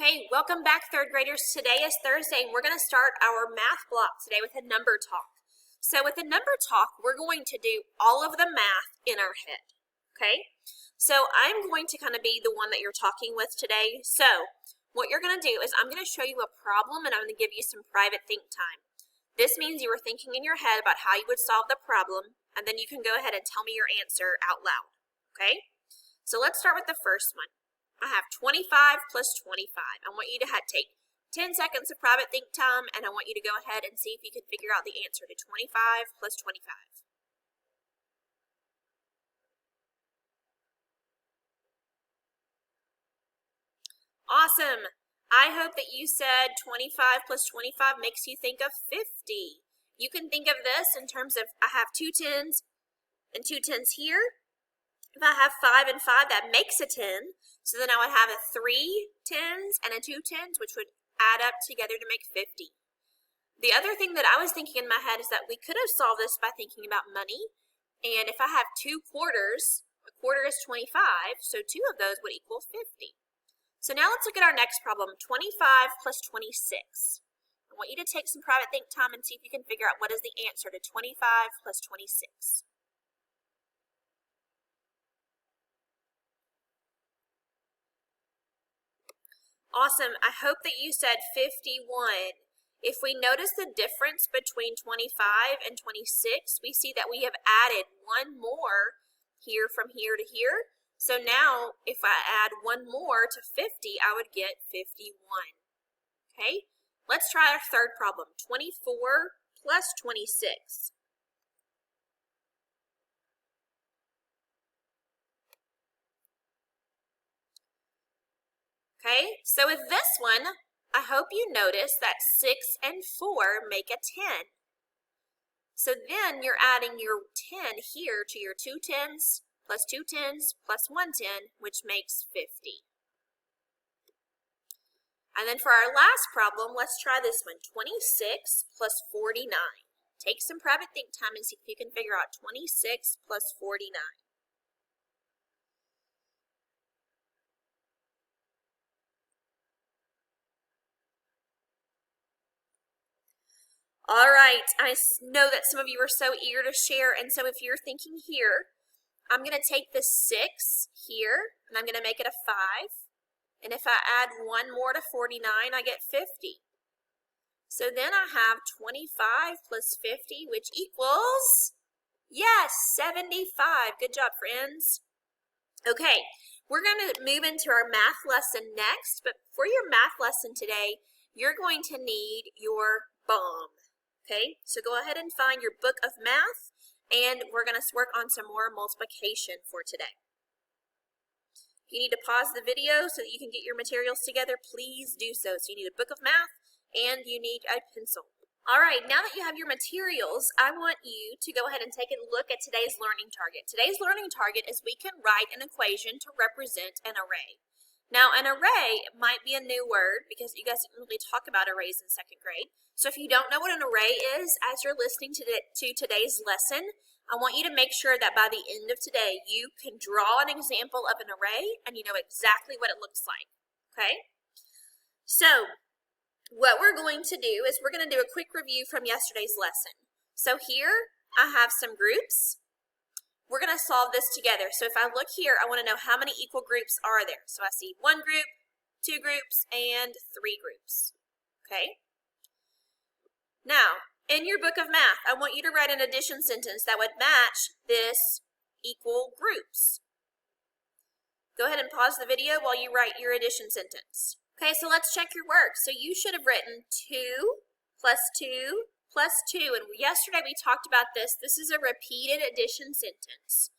Okay, welcome back third graders. Today is Thursday and we're going to start our math block today with a number talk. So with the number talk, we're going to do all of the math in our head, okay? So I'm going to kind of be the one that you're talking with today. So what you're going to do is I'm going to show you a problem and I'm going to give you some private think time. This means you were thinking in your head about how you would solve the problem and then you can go ahead and tell me your answer out loud, okay? So let's start with the first one. I have 25 plus 25. I want you to take 10 seconds of private think time, and I want you to go ahead and see if you can figure out the answer to 25 plus 25. Awesome. I hope that you said 25 plus 25 makes you think of 50. You can think of this in terms of I have two 10s and two 10s here. If I have 5 and 5, that makes a 10. So then I would have a 3 10s and a 2 10s, which would add up together to make 50. The other thing that I was thinking in my head is that we could have solved this by thinking about money. And if I have 2 quarters, a quarter is 25, so 2 of those would equal 50. So now let's look at our next problem, 25 plus 26. I want you to take some private think time and see if you can figure out what is the answer to 25 plus 26. Awesome. I hope that you said 51. If we notice the difference between 25 and 26, we see that we have added one more here from here to here. So now if I add one more to 50, I would get 51. Okay, let's try our third problem, 24 plus 26. Okay, so with this one, I hope you notice that 6 and 4 make a 10. So then you're adding your 10 here to your 2 10s plus 2 10s plus 1 10, which makes 50. And then for our last problem, let's try this one, 26 plus 49. Take some private think time and see if you can figure out 26 plus 49. All right, I know that some of you are so eager to share, and so if you're thinking here, I'm going to take the 6 here, and I'm going to make it a 5. And if I add one more to 49, I get 50. So then I have 25 plus 50, which equals, yes, 75. Good job, friends. Okay, we're going to move into our math lesson next, but for your math lesson today, you're going to need your bomb. Okay, so go ahead and find your book of math, and we're going to work on some more multiplication for today. If you need to pause the video so that you can get your materials together, please do so. So you need a book of math, and you need a pencil. All right, now that you have your materials, I want you to go ahead and take a look at today's learning target. Today's learning target is we can write an equation to represent an array. Now, an array might be a new word because you guys didn't really talk about arrays in second grade. So if you don't know what an array is, as you're listening to today's lesson, I want you to make sure that by the end of today, you can draw an example of an array and you know exactly what it looks like, okay? So what we're going to do is we're going to do a quick review from yesterday's lesson. So here I have some groups. We're going to solve this together. So if I look here, I want to know how many equal groups are there. So I see 1 group, 2 groups, and 3 groups. Okay? Now, in your book of math, I want you to write an addition sentence that would match this equal groups. Go ahead and pause the video while you write your addition sentence. Okay, so let's check your work. So you should have written 2 plus 2 plus 2, and yesterday we talked about this. This is a repeated addition sentence.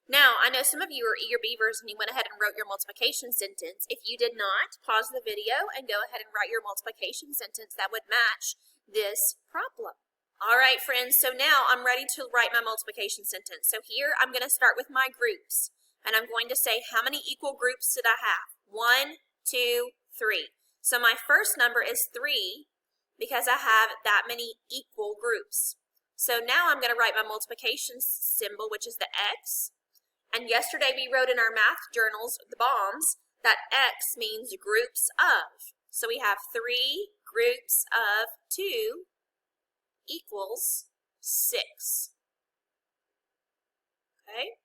Now, I know some of you are eager beavers and you went ahead and wrote your multiplication sentence. If you did not, pause the video and go ahead and write your multiplication sentence that would match this problem. All right, friends, so now I'm ready to write my multiplication sentence. So here I'm going to start with my groups, and I'm going to say how many equal groups did I have? 1, 2, 3. So my first number is 3, because I have that many equal groups. So now I'm going to write my multiplication symbol, which is the X. And yesterday we wrote in our math journals, the bombs, that X means groups of. So we have 3 groups of 2 equals 6. Okay?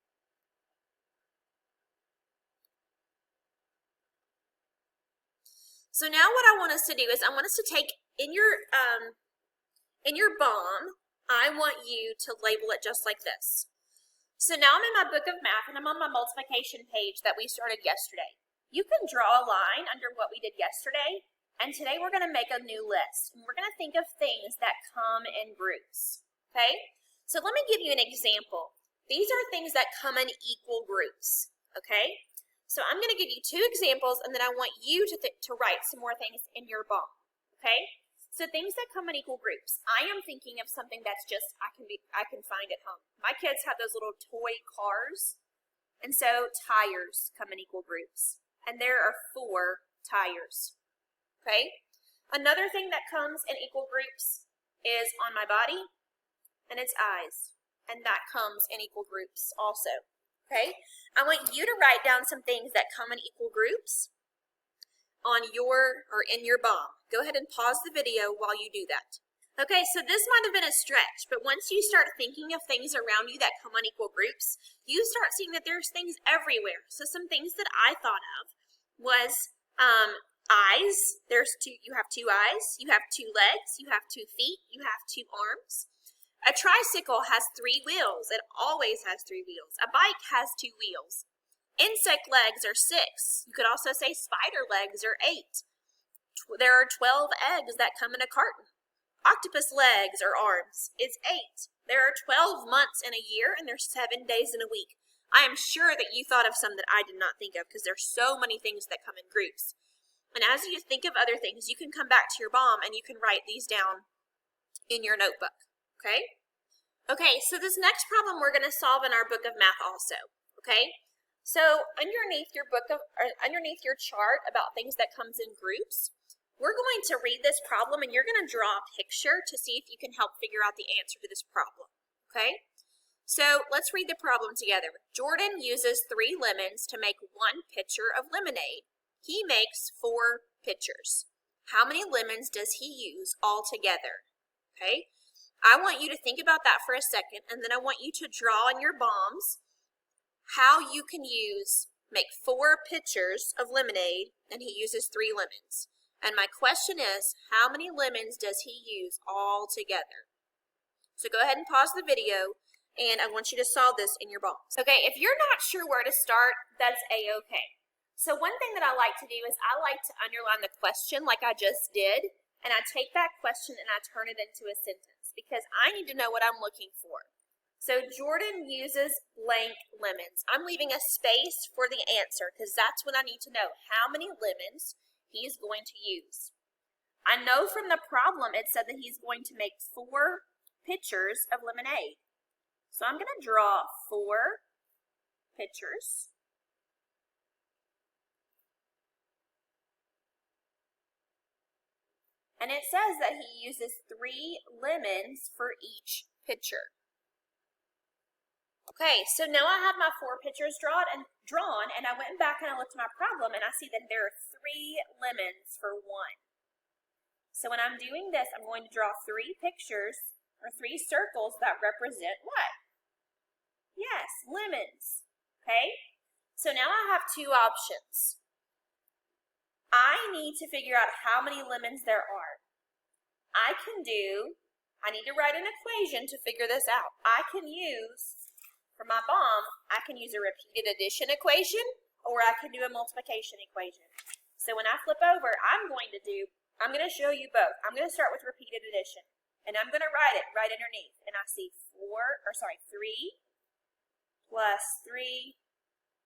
So now what I want us to do is I want us to take in your BOM, I want you to label it just like this. So now I'm in my book of math and I'm on my multiplication page that we started yesterday. You can draw a line under what we did yesterday, and today we're going to make a new list. And we're going to think of things that come in groups. Okay? So let me give you an example. These are things that come in equal groups. Okay? So I'm going to give you 2 examples, and then I want you to write some more things in your BOM. Okay? So things that come in equal groups. I am thinking of something that's just I can find at home. My kids have those little toy cars, and so tires come in equal groups. And there are 4 tires. Okay? Another thing that comes in equal groups is on my body, and it's eyes. And that comes in equal groups also. Okay? I want you to write down some things that come in equal groups on your or in your BOM. Go ahead and pause the video while you do that. Okay, so this might have been a stretch, but once you start thinking of things around you that come on equal groups, you start seeing that there's things everywhere. So some things that I thought of was eyes. You have 2 eyes, you have 2 legs, you have 2 feet, you have 2 arms. A tricycle has 3 wheels. It always has 3 wheels. A bike has 2 wheels. Insect legs are 6. You could also say spider legs are 8. There are 12 eggs that come in a carton. Octopus legs or arms is 8. There are 12 months in a year, and there's 7 days in a week. I am sure that you thought of some that I did not think of, because there's so many things that come in groups. And as you think of other things, you can come back to your BOM and you can write these down in your notebook. Okay? Okay, so this next problem we're going to solve in our book of math also. Okay? So underneath your underneath your chart about things that comes in groups, we're going to read this problem and you're going to draw a picture to see if you can help figure out the answer to this problem. Okay? So let's read the problem together. Jordan uses 3 lemons to make 1 pitcher of lemonade. He makes 4 pitchers. How many lemons does he use altogether? Okay? I want you to think about that for a second, and then I want you to draw in your BOMs how you can make 4 pitchers of lemonade, and he uses 3 lemons. And my question is, how many lemons does he use all together? So go ahead and pause the video, and I want you to solve this in your BOMs. Okay, if you're not sure where to start, that's A-okay. So one thing that I like to do is I like to underline the question like I just did, and I take that question and I turn it into a sentence because I need to know what I'm looking for. So Jordan uses blank lemons. I'm leaving a space for the answer because that's what I need to know, how many lemons he's going to use. I know from the problem it said that he's going to make 4 pitchers of lemonade. So I'm going to draw 4 pitchers. And it says that he uses 3 lemons for each pitcher. Okay, so now I have my 4 pitchers drawn, and I went back and I looked at my problem, and I see that there are 3 lemons for 1. So when I'm doing this, I'm going to draw 3 pictures, or 3 circles that represent what? Yes, lemons. Okay, so now I have 2 options. I need to figure out how many lemons there are. I need to write an equation to figure this out. For my BOM, I can use a repeated addition equation, or I can do a multiplication equation. So when I flip over, I'm going to show you both. I'm going to start with repeated addition, and I'm going to write it right underneath. And I see 3 plus 3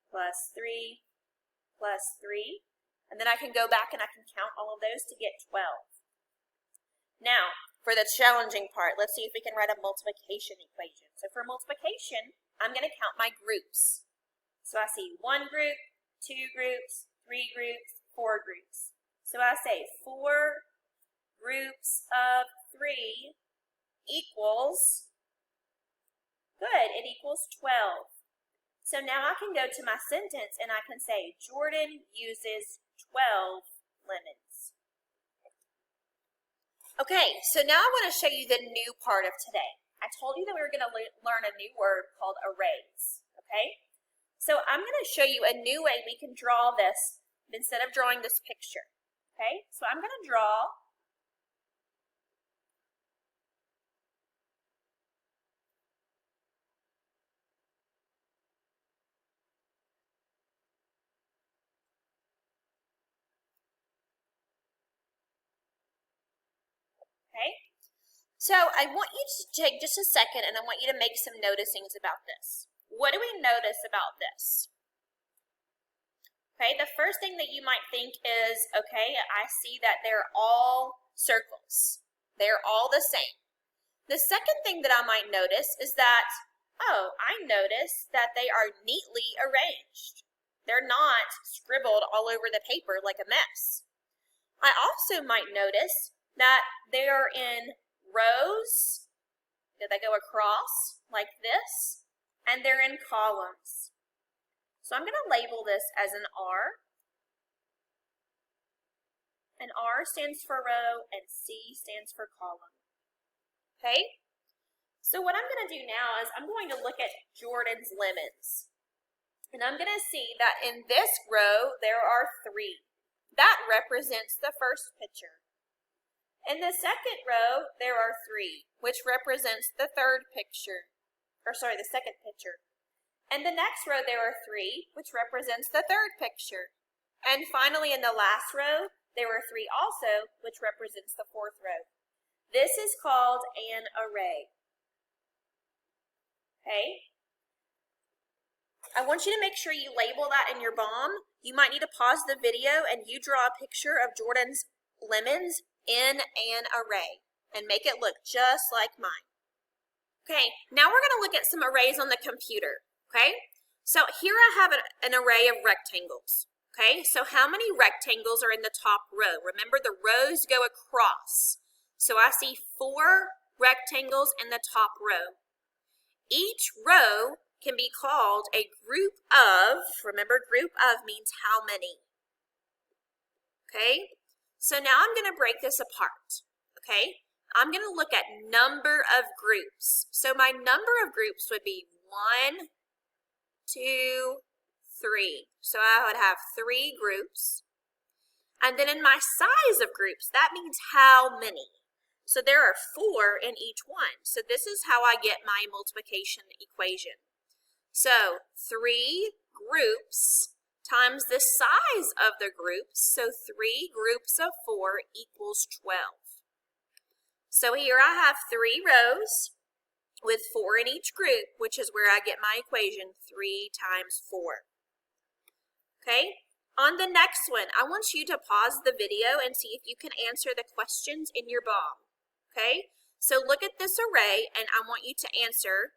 plus 3 plus 3. And then I can go back and I can count all of those to get 12. Now, for the challenging part, let's see if we can write a multiplication equation. So for multiplication, I'm going to count my groups. So I see 1 group, 2 groups, 3 groups, 4 groups. So I say 4 groups of 3 equals, good, it equals 12. So now I can go to my sentence and I can say, Jordan uses 12 lemons. Okay, so now I want to show you the new part of today. I told you that we were going to learn a new word called arrays, okay? So I'm going to show you a new way we can draw this instead of drawing this picture, okay? So I'm going to draw okay? So I want you to take just a second and I want you to make some noticings about this. What do we notice about this? Okay, the first thing that you might think is, okay, I see that they're all circles. They're all the same. The second thing that I might notice is that, oh, I notice that they are neatly arranged. They're not scribbled all over the paper like a mess. I also might notice that they are in rows, that they go across like this, and they're in columns. So I'm going to label this as an R. And R stands for row and C stands for column. Okay? So what I'm going to do now is I'm going to look at Jordan's lemons. And I'm going to see that in this row there are 3. That represents the first picture. In the second row, there are 3, which represents the third picture. The second picture. In the next row, there are 3, which represents the third picture. And finally, in the last row, there are 3 also, which represents the fourth row. This is called an array. Okay? I want you to make sure you label that in your BOM. You might need to pause the video and you draw a picture of Jordan's lemons in an array and make it look just like mine. Okay, now we're going to look at some arrays on the computer. Okay, so here I have an array of rectangles. Okay, so how many rectangles are in the top row? Remember, the rows go across. So I see 4 rectangles in the top row. Each row can be called a group of, remember, group of means how many. Okay, so now I'm going to break this apart. Okay, I'm going to look at number of groups. So my number of groups would be 1, 2, 3. So I would have 3 groups. And then in my size of groups, that means how many. So there are 4 in each one. So this is how I get my multiplication equation. So 3 groups times the size of the groups, so 3 groups of 4 equals 12. So here I have 3 rows with 4 in each group, which is where I get my equation, 3 times 4. Okay, on the next one, I want you to pause the video and see if you can answer the questions in your BOM. Okay, so look at this array and I want you to answer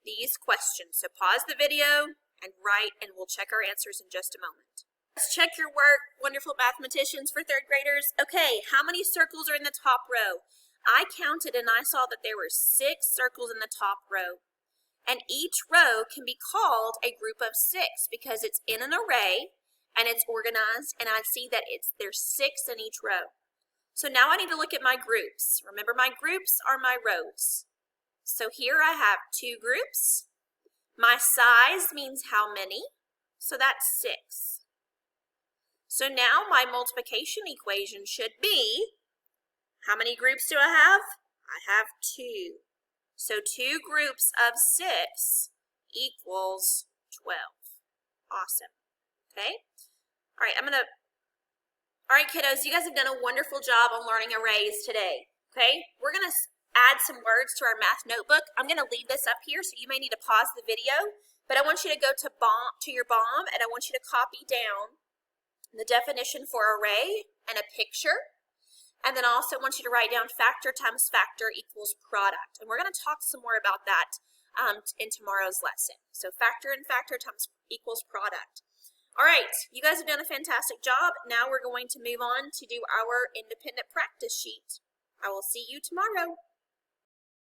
these questions. So pause the video and write, and we'll check our answers in just a moment. Let's check your work, wonderful mathematicians for 3rd graders. Okay, how many circles are in the top row? I counted and I saw that there were 6 circles in the top row. And each row can be called a group of 6 because it's in an array and it's organized, and I see that there's 6 in each row. So now I need to look at my groups. Remember, my groups are my rows. So here I have 2 groups. My size means how many, so that's 6. So now my multiplication equation should be, how many groups do I have? I have 2. So 2 groups of 6 equals 12. Awesome. Okay? All right, kiddos, you guys have done a wonderful job on learning arrays today. Okay? We're going to add some words to our math notebook. I'm going to leave this up here, so you may need to pause the video, but I want you to go to your BOM, and I want you to copy down the definition for array and a picture, and then I also want you to write down factor times factor equals product, and we're going to talk some more about that in tomorrow's lesson. So factor and factor times equals product. All right, you guys have done a fantastic job. Now we're going to move on to do our independent practice sheet. I will see you tomorrow.